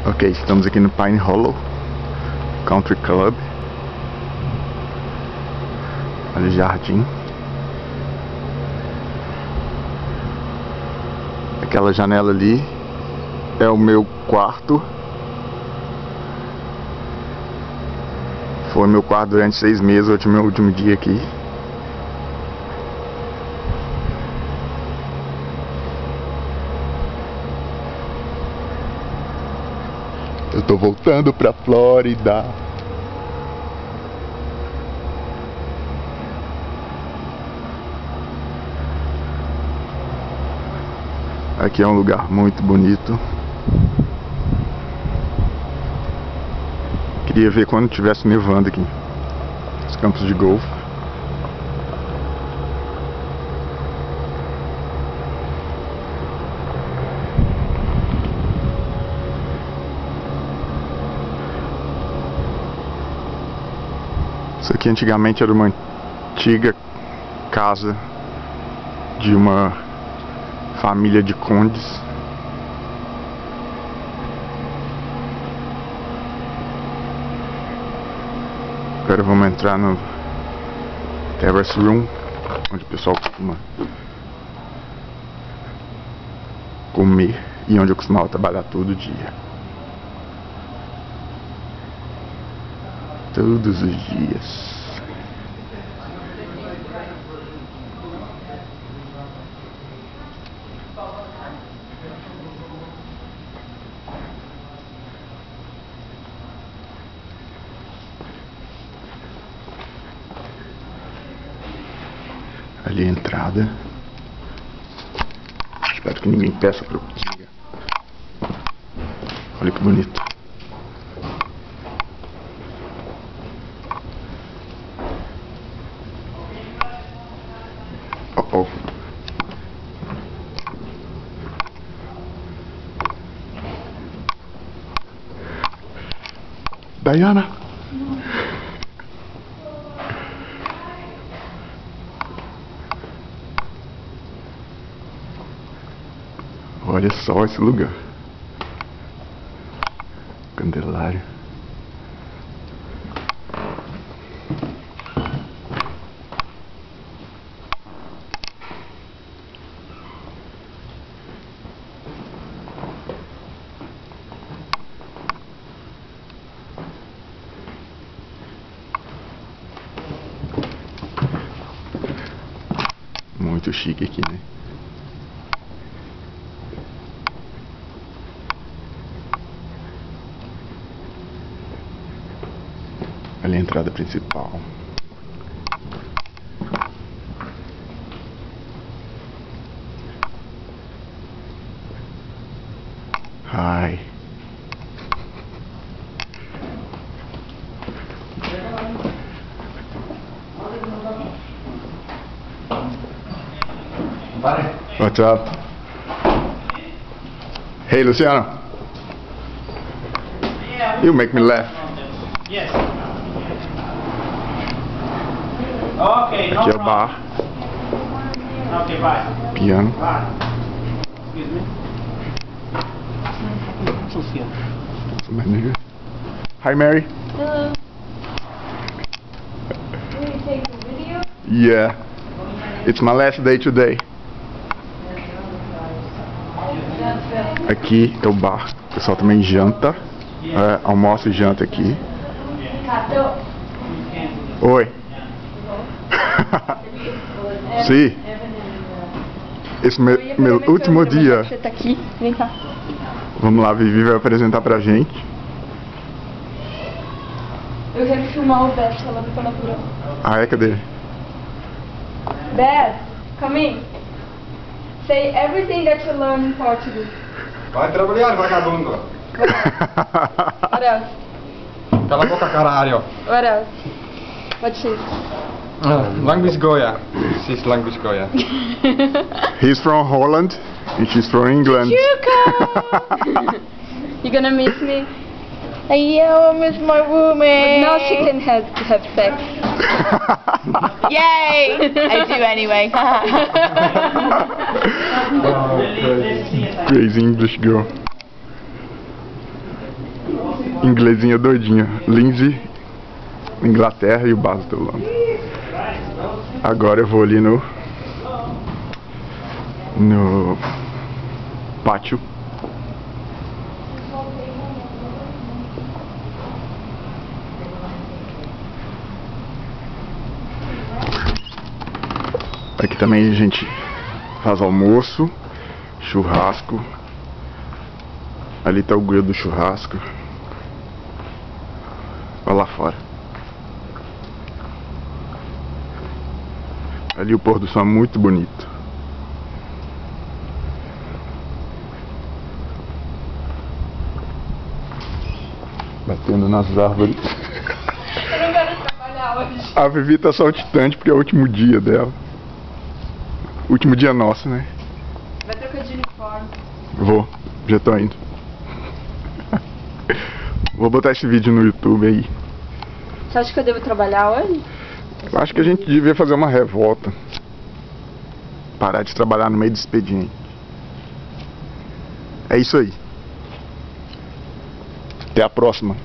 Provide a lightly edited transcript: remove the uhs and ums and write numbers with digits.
Ok, estamos aqui no Pine Hollow Country Club. Olha o jardim. Aquela janela ali é o meu quarto. Foi meu quarto durante 6 meses, hoje é meu último dia aqui. Eu tô voltando pra Flórida. Aqui é um lugar muito bonito. Queria ver quando tivesse nevando aqui. Os campos de golfe. Isso aqui antigamente era uma antiga casa de uma família de condes. Agora vamos entrar no Terrace Room, onde o pessoal costuma comer e onde eu costumava trabalhar todo dia. Todos os dias. Ali a entrada. Espero que ninguém peça pra eu desligar. Olha que bonito. Oh. Diana. Olha só esse lugar. Candelário. Muito chique aqui, né? Ali é a entrada principal. Hi. What's up? Hey, Luciano. You make me laugh. Yes. Okay, no Aqui é o problem. bar. Okay, bye. Piano. Bye. Excuse me. Sophia. Hi, Mary. Hello. Will you take a video? Yeah. It's my last day today. Aqui é o bar. O pessoal também janta. Almoça e janta aqui. Oi. Sim. Esse é meu último dia. Você tá aqui? Vem cá. Vamos lá, Vivi vai apresentar pra gente. Eu quero filmar o Beth falando com a Natura. Ah, é? Cadê? Beth, come in. Say everything that you learn in Portuguese. Vai trabalhar, vagabundo. What else? Cala a boca, caralho. What else? What's this? Language Goya. She's language Goya. He's from Holland and she's from England. Chuka! You gonna miss me? Yeah, I miss my roommate. But now she can have sex. Yay! I do anyway. Crazy English girl. inglesinha doidinha. Lindsay, Inglaterra, e o Basil da Holanda. Agora eu vou ali no pátio. Aqui também a gente faz almoço, churrasco. Ali tá o grill do churrasco. Olha lá fora. Ali o pôr do sol é muito bonito. Batendo nas árvores. Eu não quero trabalhar hoje. A Vivi tá saltitante porque é o último dia dela. Último dia nosso, né? Vai trocar de uniforme. Vou, já tô indo. Vou botar esse vídeo no YouTube aí. Você acha que eu devo trabalhar hoje? Eu acho que a gente devia fazer uma revolta. Parar de trabalhar no meio do expediente. É isso aí. Até a próxima.